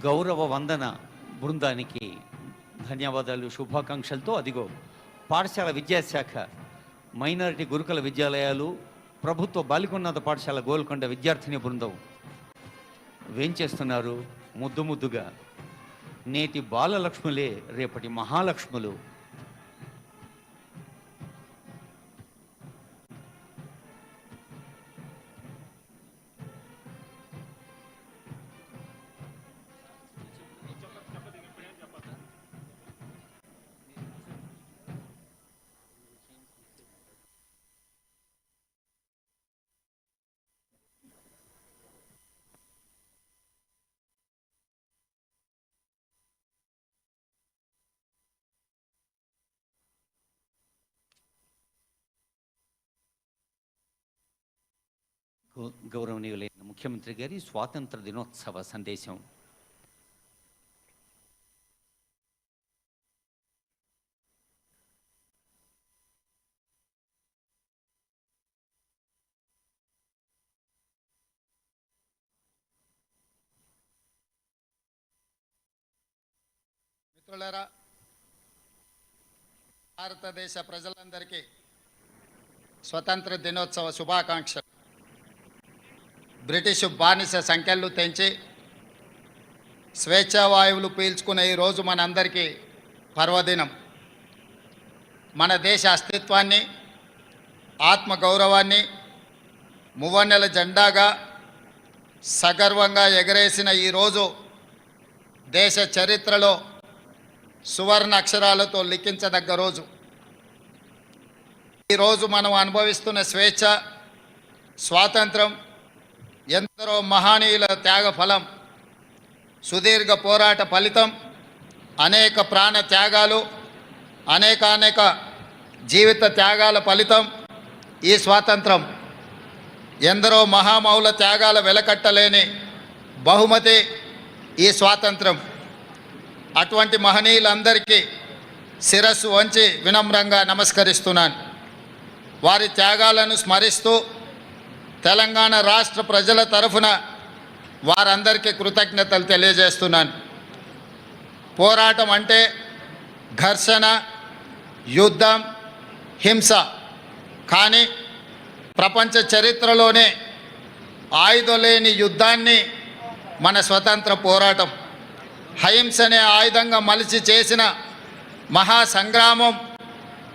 గౌరవ వందన బృందానికి ధన్యవాదాలు, శుభాకాంక్షలతో అదిగో పాఠశాల విద్యాశాఖ, మైనారిటీ గురుకుల విద్యాలయాలు, ప్రభుత్వ బాలికోన్నత పాఠశాల గోల్కొండ విద్యార్థిని బృందం వేంచేస్తున్నారు ముద్దు ముద్దుగా. నేటి బాలలక్ష్ములే రేపటి మహాలక్ష్ములు. గౌరవనీయులైన ముఖ్యమంత్రి గారి స్వాతంత్ర దినోత్సవ సందేశం. మిత్రులారా, భారతదేశ ప్రజలందరికీ స్వతంత్ర దినోత్సవ శుభాకాంక్షలు. బ్రిటిష్ బానిస సంఖ్యలు తెంచి స్వేచ్ఛావాయువులు పీల్చుకునే ఈరోజు మనందరికీ పర్వదినం. మన దేశ అస్తిత్వాన్ని, ఆత్మగౌరవాన్ని మువ్వన్నెల జెండాగా సగర్వంగా ఎగరేసిన ఈరోజు దేశ చరిత్రలో సువర్ణ అక్షరాలతో లిఖించదగ్గ రోజు. ఈరోజు మనం అనుభవిస్తున్న స్వేచ్ఛ, స్వాతంత్రం ఎందరో మహనీయుల త్యాగ ఫలం, సుదీర్ఘ పోరాట ఫలితం, అనేక ప్రాణ త్యాగాలు, అనేక జీవిత త్యాగాల ఫలితం ఈ స్వాతంత్రం. ఎందరో మహామౌల త్యాగాల వెలకట్టలేని బహుమతి ఈ స్వాతంత్రం. అటువంటి మహనీయులందరికీ శిరస్సు వంచి వినమ్రంగా నమస్కరిస్తున్నాను. వారి త్యాగాలను స్మరిస్తూ తెలంగాణ రాష్ట్ర ప్రజల తరఫున వారందరికీ కృతజ్ఞతలు తెలియజేస్తున్నాను. పోరాటం అంటే ఘర్షణ, యుద్ధం, హింస. కానీ ప్రపంచ చరిత్రలోనే ఆయుధం లేని యుద్ధాన్ని మన స్వతంత్ర పోరాటం, అహింసనే ఆయుధంగా మలిచి చేసిన మహాసంగ్రామం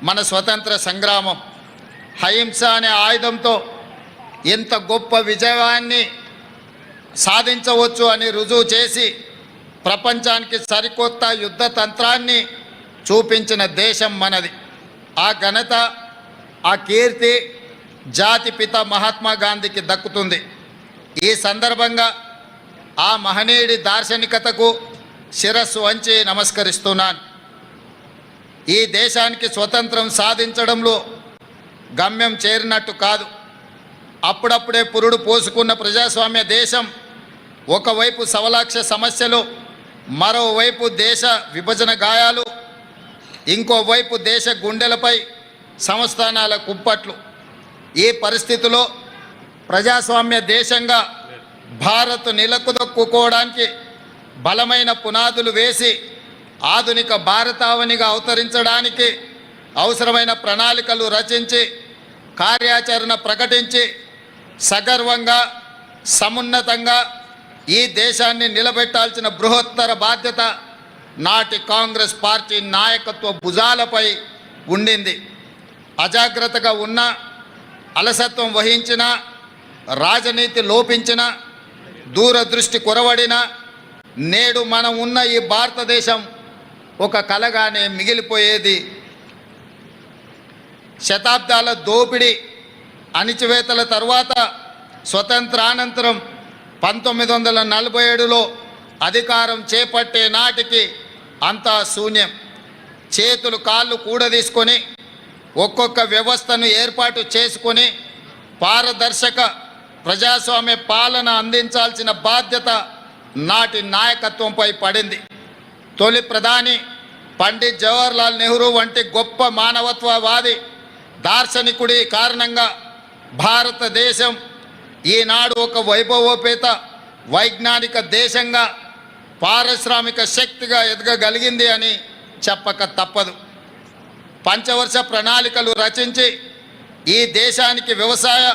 మన స్వతంత్ర సంగ్రామం. అహింస అనే ఆయుధంతో ఎంత గొప్ప విజయాన్ని సాధించవచ్చు అని రుజువు చేసి ప్రపంచానికి సరికొత్త యుద్ధ తంత్రాన్ని చూపించిన దేశం మనది. ఆ ఘనత, ఆ కీర్తి జాతిపిత మహాత్మా గాంధీకి దక్కుతుంది. ఈ సందర్భంగా ఆ మహనీయుడి దార్శనికతకు శిరస్సు వంచి నమస్కరిస్తున్నాను. ఈ దేశానికి స్వతంత్రం సాధించడంలో గమ్యం చేరినట్టు కాదు, అప్పుడప్పుడే పురుడు పోసుకున్న ప్రజాస్వామ్య దేశం ఒకవైపు సవలాక్ష సమస్యలు, మరోవైపు దేశ విభజన గాయాలు, ఇంకోవైపు దేశ గుండెలపై సంస్థానాల కుప్పట్లు. ఈ పరిస్థితిలో ప్రజాస్వామ్య దేశంగా భారత్ నిలకుదొక్కుకోవడానికి బలమైన పునాదులు వేసి ఆధునిక భారతావనిగా అవతరించడానికి అవసరమైన ప్రణాళికలు రచించి కార్యాచరణ ప్రకటించి సగర్వంగా, సమున్నతంగా ఈ దేశాన్ని నిలబెట్టాల్సిన బృహత్తర బాధ్యత నాటి కాంగ్రెస్ పార్టీ నాయకత్వ భుజాలపై ఉండింది. అజాగ్రత్తగా ఉన్న, అలసత్వం వహించిన, రాజనీతి లోపించిన, దూరదృష్టి కొరవడిన నేడు మనం ఉన్న ఈ భారతదేశం ఒక కలగానే మిగిలిపోయేది. శతాబ్దాల దోపిడీ, అణిచివేతల తర్వాత స్వతంత్రానంతరం 1947లో అధికారం చేపట్టే నాటికి అంతా శూన్యం. చేతులు కాళ్ళు కూడదీసుకొని ఒక్కొక్క వ్యవస్థను ఏర్పాటు చేసుకొని పారదర్శక ప్రజాస్వామ్య పాలన అందించాల్సిన బాధ్యత నాటి నాయకత్వంపై పడింది. తొలి ప్రధాని పండిట్ జవహర్లాల్ నెహ్రూ వంటి గొప్ప మానవత్వవాది దార్శనికుడి కారణంగా భారతదేశం ఈనాడు ఒక వైభవోపేత వైజ్ఞానిక దేశంగా పారిశ్రామిక శక్తిగా ఎదగగలిగింది అని చెప్పక తప్పదు. పంచవర్ష ప్రణాళికలు రచించి ఈ దేశానికి వ్యవసాయ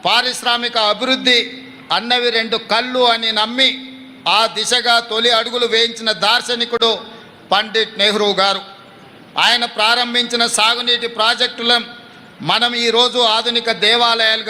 పారిశ్రామిక అభివృద్ధి అన్నవి రెండు కళ్ళు అని నమ్మి ఆ దిశగా తొలి అడుగులు వేయించిన దార్శనికుడు పండిట్ నెహ్రూ గారు. ఆయన ప్రారంభించిన సాగునీటి ప్రాజెక్టులను మనం ఈరోజు ఆధునిక దేవాలయాలుగా